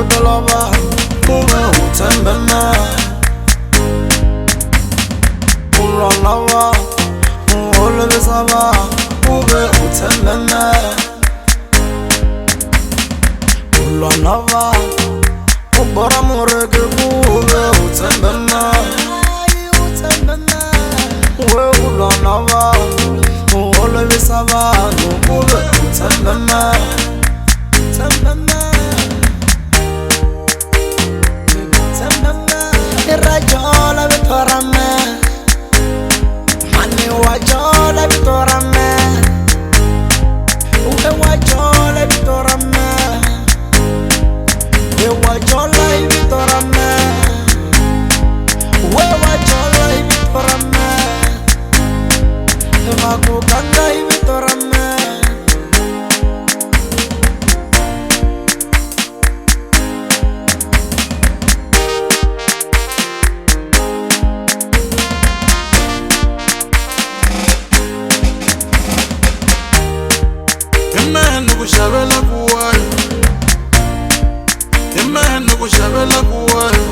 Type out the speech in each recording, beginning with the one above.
talaba ube utembeme ulalawa olebesaba ube utembeme ulanava ubora mureke ube utembeme we ulanava olebesaba ube utembeme Rajola vitorame, mani wajola vitorame, uke wajola vitorame, we wajola vitorame, we wajola vitorame, maku kanda vitorame. Shabela kuwayo, imene kushabela kuwayo,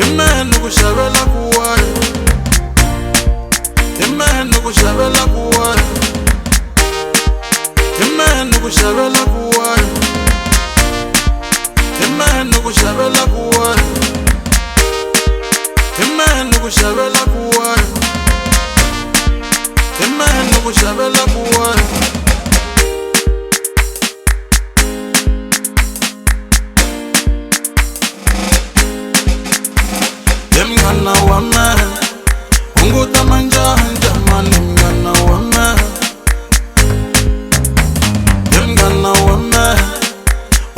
imene kushabela kuwayo, imene kushabela kuwayo, imene kushabela kuwayo, imene kushabela kuwayo, imene kushabela kuwayo, imene kushabela kuwayo. Mgana wame, unguta manjanja mani mgana wame. Mgana wame,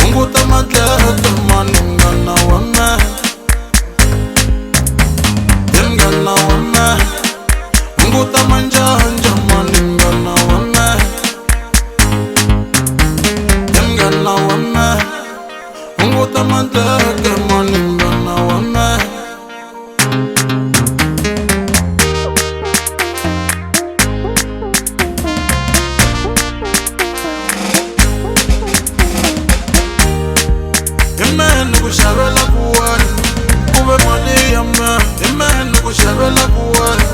unguta matleta mani mgana wame. Mgana wame, unguta manjanja mani mgana wame. Mgana wame, unguta matleta mani mgana wame. Imene kushabela kuwayo, ube mali yami. Imene kushabela kuwayo.